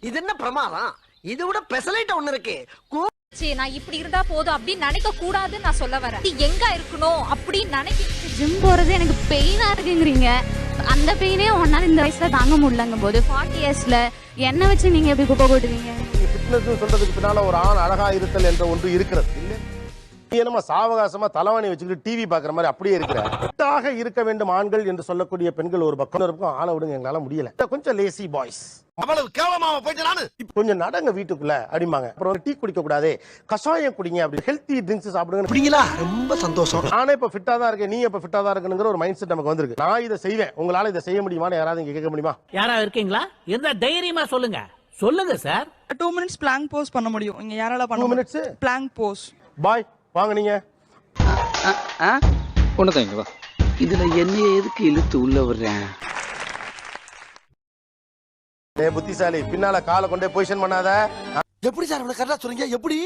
இது என்ன பிரமாதம்? இது விட பெசலைட் ஒண்ணு இருக்கு. நான் இப்படி இருந்தா போதும் அப்படின்னு நினைக்க கூடாதுன்னு நான் சொல்ல வரேன். எங்க இருக்கணும் அப்படின்னு நினைக்க ஜிம் போறது எனக்கு பெயினா இருக்குங்கிறீங்க. அந்த பெயினே ஒன்னால இந்த வயசுல தாங்க முடியலங்கும் போது 40 இயர்ஸ்ல என்ன வச்சு நீங்க எப்படி குப்பை போட்டுவீங்க? நீங்க ஃபிட்னஸ் சொல்றதுக்கு பின்னால ஒரு ஆண் அழகா இருத்தல் என்ற ஒன்று இருக்கிறது இல்ல. நீ என்னமா சாவகாசமா தலைவாணி வச்சுக்கிட்டு டிவி பாக்குற மாதிரி அப்படியே இருக்கிற. ஃபிட்டாக இருக்க வேண்டும் ஆண்கள் என்று சொல்லக்கூடிய பெண்கள் ஒரு பக்கம் இருக்கும். ஆளை விடுங்க, எங்களால முடியல. கொஞ்சம் லேசி பாய்ஸ். அவ்வளவு கேவலமாவ போயிட்டு நானு. கொஞ்சம் நடங்க வீட்டுக்குள்ள அப்படிம்பாங்க. அப்புறம் டீ குடிக்க கூடாது, கஷாயம் குடிங்க, அப்படி ஹெல்த்தி ட்ரிங்க்ஸ் சாப்பிடுங்க. அப்படிங்களா? ரொம்ப சந்தோஷம். நானே இப்ப ஃபிட்டா தான் இருக்கேன், நீ இப்ப ஃபிட்டா தான் இருக்கணுங்கிற ஒரு மைண்ட் செட் நமக்கு வந்திருக்கு. நான் இதை செய்வேன், உங்களால இதை செய்ய முடியுமான்னு யாராவது இங்க கேட்க முடியுமா? யாரா இருக்கீங்களா? இருந்தா தைரியமா சொல்லுங்க. சொல்லுங்க சார். 2 minutes plank pose பண்ண முடியும். இங்க யாரால பண்ண 2 minutes plank pose. பாய் வாங்க நீங்க. ஒண்ணுதான் இங்க வா. இதுல என்னைய எதுக்கு இழுத்து உள்ள வர்றேன்? புத்திசாலி, பின்னால காலை கொண்டே பொசிஷன் பண்ணாத. எப்படி சார் இவ்வளவு கரெக்டா சொல்றீங்க? எப்படி?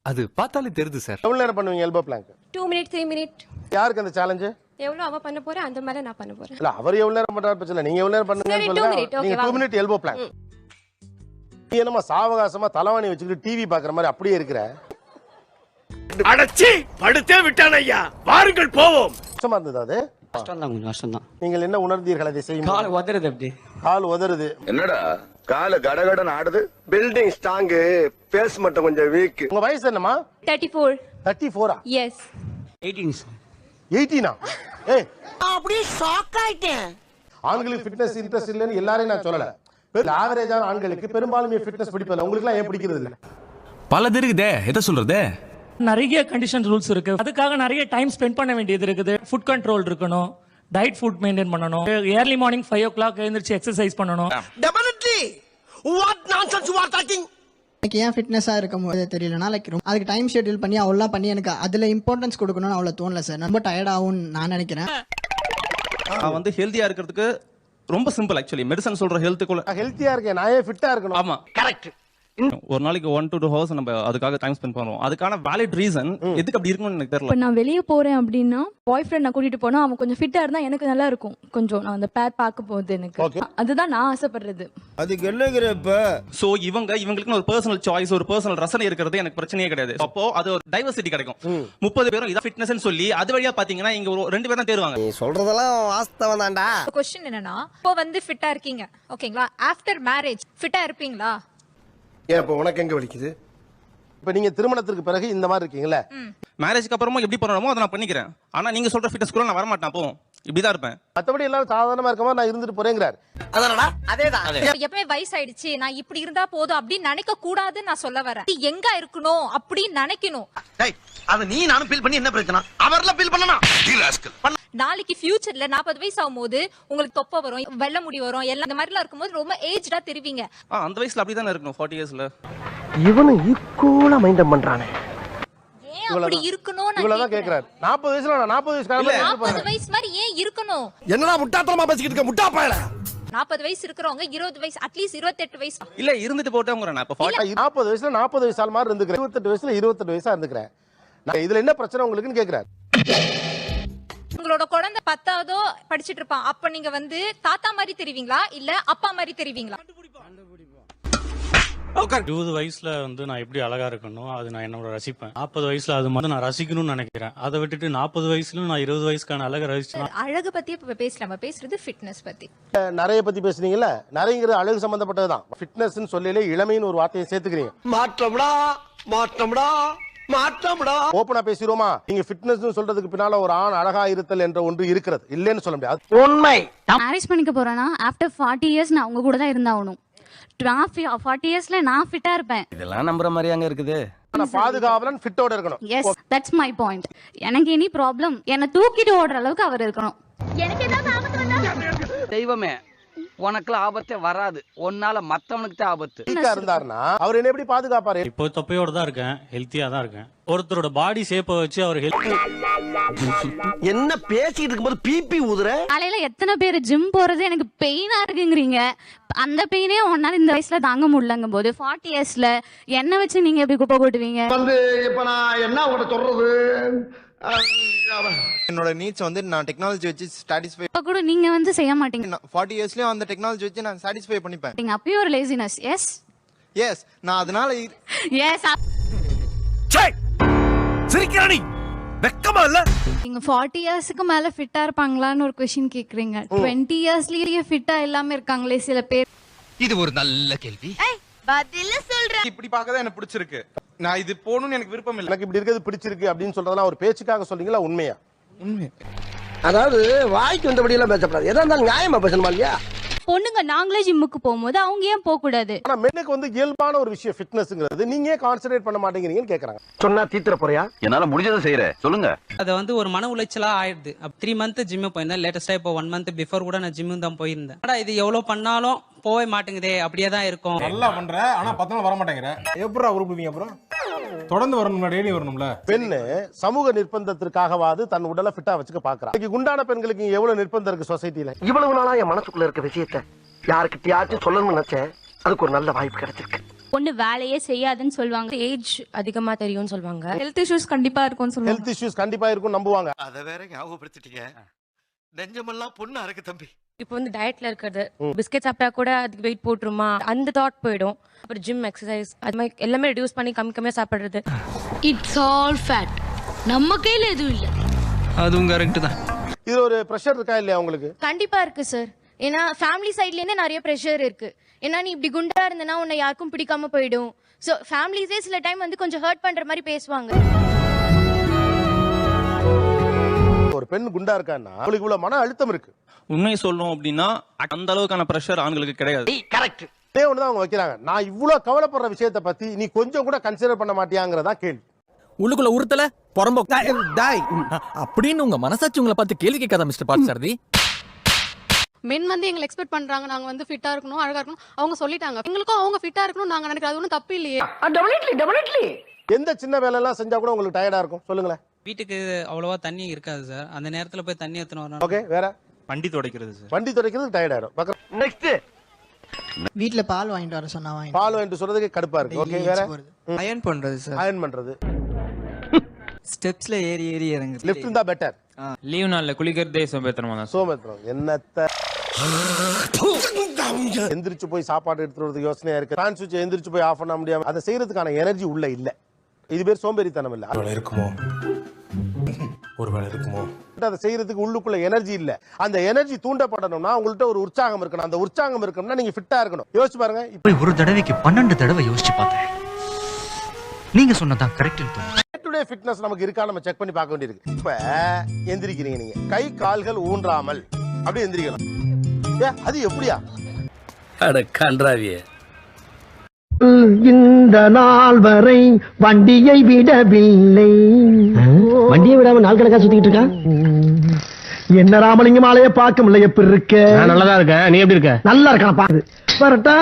அது பார்த்தாலே தெரியுது சார். எவ்வளவு நேரம் பண்ணுவீங்க எல்போ பிளாங்க்? 2 minutes 3 minutes. யாருக்கு அந்த சேலஞ்ச்? எவ்வளவு அவ பண்ண போறா அந்த மாதிரி நான் பண்ண போறேன். இல்ல அவர் எவ்வளவு நேரம் பண்றாரு பிரச்சனை இல்ல, நீங்க எவ்வளவு நேரம் பண்ணுங்கன்னு சொல்லுங்க. நீங்க 2 minute எல்போ பிளாங்க். நீ என்னமா சாவகாசமா தலைவாணி வச்சுக்கிட்டு டிவி பாக்குற மாதிரி அப்படியே இருக்கிற. அடச்சி படுத்தே விட்டான் ஐயா. வாருங்கள் போவோம். கஷ்டமா இருந்தது அது? கஷ்டம்தான், கொஞ்சம் கஷ்டம்தான். நீங்கள் என்ன உணர்ந்தீர்கள் அதை செய்யும்? கால் உதறது அப்படி. கால் உதறுது. என்னடா கால கடகடன் ஆடுது? பில்டிங் ஸ்ட்ராங், பேஸ் மட்டும் கொஞ்சம் வீக். உங்க வயசு என்னமா? 34. 34ஆ? எஸ். 18. 18ஆ? ஏய், அப்படியே ஷாக் ஆயிட்டேன். ஆண்களுக்கு ஃபிட்னஸ் இன்ட்ரெஸ்ட் இல்லன்னு எல்லாரையும் நான் சொல்லல. ஆவரேஜான ஆண்களுக்கு பெரும்பாலும் ஃபிட்னஸ் பிடிப்பதில்லை. உங்களுக்கு எல்லாம் ஏன் பிடிக்கிறது இல்ல? பல இருக்குதே, எதை சொல்றது? நிறைய கண்டிஷன் ரூல்ஸ் இருக்கு. அதுக்காக நிறைய டைம் ஸ்பெண்ட் பண்ண வேண்டியது இருக்குது. ஃபுட் கண்ட்ரோல் இருக்கணும், டயட் ஃபுட் மெயின்டைன் பண்ணணும், ஏர்லி மார்னிங் 5 o'clock எழுந்திருச்சு எக்ஸசைஸ் பண்ணணும். Definitely. What nonsense you are talking? எனக்கு ஏன் ஃபிட்னஸாக இருக்கும் போது தெரியலனா அதுக்கு டைம் ஷெட்யூல் பண்ணி அவ்வளோ பண்ணி எனக்கு அதில் இம்பார்ட்டன்ஸ் கொடுக்கணும்னு அவ்வளோ தோணல சார். ரொம்ப டயர்ட் ஆகும்னு நான் நினைக்கிறேன். நான் வந்து ஹெல்த்தியா இருக்கிறதுக்கு ரொம்ப சிம்பிள். ஆக்சுவலி மெடிசன் சொல்ற ஹெல்த்துக்குள்ள ஹெல்த்தியா இருக்கேன், நான் ஏன் ஃபிட்டா இருக்கணும்? ஆமா, கரெக்ட். ஒரு நாளைக்கு 1 to 2 hours நம்ம அதுக்காக டைம் ஸ்பெண்ட் பண்ணுவோம். அதுக்கான வேலிட் ரீசன் எதுக்கு அப்படி இருக்கும்னு எனக்கு தெரியல. இப்போ நான் வெளியே போறேன் அப்படின்னா பாய் ஃப்ரெண்ட் நான் கூட்டிட்டு போனா அவன் கொஞ்சம் ஃபிட்டா இருந்தா எனக்கு நல்லா இருக்கும். கொஞ்சம் நான் அந்த பேர் பார்க்க போகுது எனக்கு. அதுதான் நான் ஆசைப்படுறது. அதுக்கு என்னங்கிறப்ப சோ இவங்களுக்கு ஒரு பர்சனல் சாய்ஸ், ஒரு பர்சனல் ரசனை இருக்கிறது எனக்கு பிரச்சனையே கிடையாது. அப்போ அது ஒரு டைவர்சிட்டி கிடைக்கும். 30 பேரும் இதான் ஃபிட்னஸ் சொல்லி அது வழியா பாத்தீங்கன்னா இங்க ஒரு 2 பேர் தான் தேடுவாங்க. நீ சொல்றதெல்லாம் வாஸ்தவம் தான்டா. क्वेश्चन என்னன்னா, இப்போ வந்து ஃபிட்டா இருக்கீங்க ஓகேங்களா, ஆஃப்டர் மேரேஜ் ஃபிட்டா இருப்பீங்களா? ஏன் இப்ப உனக்கு எங்க வலிக்குது? இப்ப நீங்க திருமணத்திற்கு பிறகு இந்த மாதிரி இருக்கீங்களா? மேரேஜ்க்கு அப்புறமா எப்படி பண்ணணுமோ அதை நான் பண்ணிக்கிறேன். ஆனா நீங்க சொல்ற ஃபிட்னஸ் கூட நான் வர மாட்டேன். அப்போ இப்படிதான் இருப்பேன். மத்தபடி எல்லாரும் சாதாரணமா இருக்கமா நான் இருந்துட்டு போறேங்கிறார். அதானடா? அதேதான். எப்பவுமே வயசாயிடுச்சு நான் இப்படி இருந்தா போதும் அப்படின்னு நினைக்க கூடாதுன்னு நான் சொல்ல வரேன். எங்க இருக்கணும் அப்படின்னு நினைக்கணும். டேய், அது நீ நானும் ஃபீல் பண்ணி என்ன பிரச்சனை? அவர்ல ஃபீல் பண்ணனா? நாளைக்கு ஃபியூச்சர்ல 40 வயசு ஆகும்போது உங்களுக்கு தொப்பை வரும், வெள்ளை முடி வரும், எல்லாம் இந்த மாதிரிலாம் இருக்கும்போது ரொம்ப ஏஜ்டா தெரிவிங்க. அந்த வயசுல அப்படிதான் இருக்கணும். 40 இயர்ஸ்ல இவனு ஈக்குவலா மைண்டம் பண்றானே. ஏன் அப்படி இருக்கணும் நான் இவ்வளவுதான் கேக்குறாரு. 40 வயசுல நான் 40 வயசு மாதிரி ஏன் இருக்கணும்? என்னடா முட்டாத்தனமா பேசிக்கிட்டு இருக்க முட்டா பயல? 40 வயசு இருக்கிறவங்க 20 வயசு அட்லீஸ்ட் 28 வயசு இல்ல இருந்துட்டு போட்டோங்கறேன். நான் இப்ப 40 வயசுல 40 வயசு ஆள் மாதிரி இருந்துக்கிறேன். 28 வயசுல 28 வயசா இருந்துக்கிறேன். நான் இதுல என்ன பிரச்சனை உங்களுக்குன்னு கேக்குறாரு. உங்களோட குழந்தை 10ஆவதோ படிச்சிட்டு இருப்பான், அப்ப நீங்க வந்து தாத்தா மாதிரி தெரிவீங்களா இல்ல அப்பா மாதிரி தெரிவீங்களா? 20 வயசுல வந்து நான் எப்படி அழகா இருக்கணும் அது நான் என்னோட ரசிப்பேன். 40 வயசுல அது மாதிரி நான் ரசிக்கணும்னு நினைக்கிறேன். அதை விட்டுட்டு 40 வயசுல நான் 20 வயசுக்கான அழகை ரசிச்சேன். அழகு பத்தி இப்ப பேசலாம், நம்ம பேசுறது ஃபிட்னஸ் பத்தி. நிறைய பத்தி பேசுனீங்கல்ல, நிறையங்கிறது அழகு சம்பந்தப்பட்டதுதான். ஃபிட்னஸ் சொல்லலே இளமைன்னு ஒரு வார்த்தையை சேர்த்துக்கிறீங்க. மாற்றம்டா மாற்றம்டா மாற்றம்டா. ஓபனா பேசிரோமா? நீங்க ஃபிட்னஸ் சொல்றதுக்கு பின்னால ஒரு ஆண் அழகா இருத்தல் என்ற ஒன்று இருக்கிறது இல்லன்னு சொல்ல முடியாது. உண்மை. மேரேஜ் பண்ணிக்க போறேன்னா ஆஃப்டர் 40 இயர்ஸ் நான் உங்க கூட தான் இருந்தாகணும். 40 இயர்ஸ்ல நான் ஃபிட்டா இருப்பேன். இதெல்லாம் நம்புற மாதிரி அங்க இருக்குது. ஆனா பாதுகாவலன் ஃபிட்டோட இருக்கணும். Yes, that's my point. எனக்கு எனி ப்ராப்ளம் என்ன தூக்கிட்டு ஓடுற அளவுக்கு அவர் இருக்கணும். எனக்கு ஏதாவது ஆபத்து வந்தா தெய்வமே உனக்குல ஆபத்தே வராது, ஒன்னால மத்தவனுக்கு தான் ஆபத்து. இருந்தாருன்னா அவர் என்ன எப்படி பாதுகாப்பாரு? இப்போ தொப்பையோட தான் இருக்கேன், ஹெல்த்தியா தான் இருக்கேன். ஒருத்தரோட பாடி ஷேப்பை வச்சு அவர் என்ன பேசிட்டு இருக்கும்போது பிபி ஊதுற? காலையில எத்தனை பேர் ஜிம் போறது எனக்கு பெயினா இருக்குங்கிறீங்க. அந்த பெயினே ஒன்னால இந்த வயசுல தாங்க முடியலங்கும் போது 40 இயர்ஸ்ல என்ன வச்சு நீங்க எப்படி குப்பை போட்டுவீங்க? வந்து இப்ப நான் என்ன உங்கள்ட்ட சொல்றது? என்னோட நீட்ஸ் வந்து நான் டெக்னாலஜி வச்சு சாட்டிஸ்ஃபை. இப்ப கூட நீங்க வந்து செய்ய மாட்டீங்க. 40 இயர்ஸ்லயும் அந்த டெக்னாலஜி வச்சு நான் சாட்டிஸ்ஃபை பண்ணிப்பேன். அப்பயும் ஒரு லேசினஸ். எஸ், எஸ் நான் அதனால எஸ் சிரிக்கிறானி வெக்கமா இல்ல நீங்க 40 இயர்ஸ்க்கு மேல ஃபிட்டா இருப்பாங்களான்னு ஒரு क्वेश्चन கேக்குறீங்க. 20 இயர்ஸ்லயே ஃபிட்டா இல்லாம இருக்காங்களே சில பேர். இது ஒரு நல்ல கேள்வி. இப்படி பார்க்கதான் எனக்கு பிடிச்சிருக்கு. நான் இது போகணும்னு எனக்கு விருப்பம் இல்லை. எனக்கு இப்படி இருக்கிறது பிடிச்சிருக்கு அப்படின்னு சொல்றதெல்லாம் ஒரு பேச்சுக்காக சொல்றீங்களா உண்மையா? உண்மை. அதாவது வாய்க்கு வந்தபடி எல்லாம் பேசப்படாது. எதா இருந்தாலும் நியாயமா பேசணுமா இல்லையா? பொண்ணுங்க நாங்களே ஜிம்முக்கு போகும்போது அவங்க ஏன் போக கூடாது? ஆனா மென்னுக்கு வந்து இயல்பான ஒரு விஷயம் ஃபிட்னஸ்ங்கிறது நீங்க ஏன் கான்சென்ட்ரேட் பண்ண மாட்டேங்கிறீங்கன்னு கேக்குறாங்க. சொன்னா தீத்துற போறியா? என்னால முடிஞ்சதை செய்யறேன் சொல்லுங்க. அது வந்து ஒரு மன உளைச்சலா ஆயிடுது. 3 மந்த் ஜிம் போயிருந்தேன். லேட்டஸ்டா இப்போ 1 மந்த் பிஃபோர் கூட நான் ஜிம்மு தான் போயிருந்தேன். ஆனா இது எவ்வளவு பண்ணாலும் போவே மாட்டேங்குதே, அப்படியே தான் இருக்கும். நல்லா பண்ற, ஆனா 10 நாள் வர மாட்டேங்கிற. எப்படா உருப்புவீங்க அப்புறம்? தொடர்ந்து வரணும்ல, டெய்லி வரணும்ல. பெண்ணு சமூக நிர்பந்தத்திற்காகவாது தன் உடலை ஃபிட்டா வச்சுக்க பாக்குறா. குண்டான பெண்களுக்கு எவ்வளவு நிர்பந்தம் இருக்கு சொசைட்டில. இவ்வளவு நாளா என் மனசுக்குள்ள இருக்க விஷயத்தை யாருக்கிட்டயாச்சும் சொல்லணும்னு நினைச்சேன். அதுக்கு ஒரு நல்ல வாய்ப்பு கிடைச்சிருக்கு. பொண்ணு வேலையே செய்யாதுன்னு சொல்லுவாங்க. ஏஜ் அதிகமா தெரியும்னு சொல்லுவாங்க. ஹெல்த் இஷ்யூஸ் கண்டிப்பா இருக்கும்னு சொல்லுவாங்க. ஹெல்த் இஷ்யூஸ் கண்டிப்பா இருக்கும் நம்புவாங்க. அத வேற ஞாபகப்படுத்திட்டீங்க. நெஞ்சமெல்லாம் பொண்ணு அறக்கு தம்பி. இப்போ வந்து டயட்ல இருக்கிறது, பிஸ்கெட் சாப்பிட்டா கூட அதுக்கு வெயிட் போட்டுருமா அந்த தாட் போயிடும். அப்புறம் ஜிம் எக்ஸசைஸ் அது மாதிரி எல்லாமே ரெடியூஸ் பண்ணி கம்மியா சாப்பிடுறது. It's all fat. நம்ம கையில எதுவும் இல்ல. அதுவும் கரெக்ட் தான். இது ஒரு பிரஷர் இருக்கா இல்லையா உங்களுக்கு? கண்டிப்பா இருக்கு சார். ஏன்னா ஃபேமிலி சைட்ல இருந்தே நிறைய ப்ரெஷர் இருக்கு. ஏன்னா நீ இப்படி குண்டா இருந்தனா உன்னை யாருக்கும் பிடிக்காம போயிடும். ஸோ ஃபேமிலிஸே சில டைம் வந்து கொஞ்சம் ஹர்ட் பண்ற மாதிரி பேசுவாங்க. ஒரு பெண் குண்டா இருக்கான்னா அவளுக்கு இவ்வளவு மன அழுத்தம் இருக்கு. உண்மையை சொல்லணும் அப்படின்னா அந்த அளவுக்கான பிரஷர் ஆண்களுக்கு கிடையாது. கரெக்ட். இதே ஒண்ணுதான் அவங்க வைக்கிறாங்க. நான் இவ்வளவு கவலைப்படுற விஷயத்தை பத்தி நீ கொஞ்சம் கூட கன்சிடர் பண்ண மாட்டியாங்கிறதா கேள்வி. உள்ளுக்குள்ள உறுத்தல பொறம்போ அப்படின்னு உங்க மனசாட்சி உங்களை பார்த்து கேள்வி கேட்காத மிஸ்டர் பார்த்தசாரதி. மென் வந்து எங்களை எக்ஸ்பெக்ட் பண்றாங்க நாங்க வந்து ஃபிட்டா இருக்கணும், அழகா இருக்கணும். அவங்க சொல்லிட்டாங்க. எங்களுக்கும் அவங்க ஃபிட்டா இருக்கணும் நாங்க நினைக்கிறது அது ஒன்றும் தப்பு இல்லையே. எந்த சின்ன வேலை எல்லாம் செஞ்சா கூட உங்களுக்கு டயர்டா இருக்கும் சொல்லுங்களேன். வீட்டுக்கு அவ்வளவா தண்ணி இருக்காது சார். அந்த நேரத்துல போய் தண்ணி எடுத்துன்னு வரணும். ஓகே, வேற வண்டி துடைக்கிறது சார். வண்டி துடைக்கிறதுக்கு டயர்ட் ஆயிடும். நெக்ஸ்ட் வீட்ல பால் வாங்கிட்டு வர சொன்னா வாங்கி பால் வாங்கிட்டு சொல்றதுக்கு கடுப்பா இருக்கு. ஓகே, வேற அயன் பண்றது சார். அயர்ன் பண்றது. ஸ்டெப்ஸ்ல ஏறி ஏறி இறங்கு. லிஃப்ட் இருந்தா பெட்டர். லீவ் நாள்ல குளிக்கிறதே சோம்பேத்தனமா தான். சோமேத்ரம் என்னத்த எந்திரிச்சு போய் சாப்பாடு எடுத்துட்டு வரது யோசனையா இருக்கு. ஃபேன் சுவிட்ச் எந்திரிச்சு போய் ஆஃப் பண்ண முடியாம அதை செய்யறதுக்கான எனர்ஜி உள்ள இல்ல. இது பேர் சோம்பேறித்தனம் இல்ல. இருக்குமோ ஒருவேளை இருக்குமோ அதை செய்யறதுக்கு உள்ளுக்குள்ள எனர்ஜி இல்ல. அந்த எனர்ஜி தூண்டப்படணும்னா உங்கள்ட்ட ஒரு உற்சாகம் இருக்கணும். அந்த உற்சாகம் இருக்கணும்னா நீங்க ஃபிட்டா இருக்கணும். யோசிச்சு பாருங்க. இப்படி ஒரு தடவைக்கு 12 தடவை யோசிச்சு பார்த்தேன். நீங்க சொன்னதான் கரெக்ட்னு தோணுது. டுடே ஃபிட்னஸ் நமக்கு இருக்கா நம்ம செக் பண்ணி பார்க்க வேண்டியிருக்கு. இப்ப எந்திரிக்கிறீங்க நீங்க, கை கால்கள் ஊன்றாமல் அப்படியே எந்திரிக்கணும். அது எப்படியா? அட கன்றாவியே. இந்த நாள் வரை வண்டியை விடவில்லை. வண்டியை விடாம நாள் கணக்கா சுத்திட்டு இருக்கா? என்ன ராமலிங்கமாலையே பார்க்க முடியல. எப்படி இருக்க? நல்லதா இருக்க. நீ எப்படி இருக்க? நல்லா இருக்கான் பாரு. வரட்டா.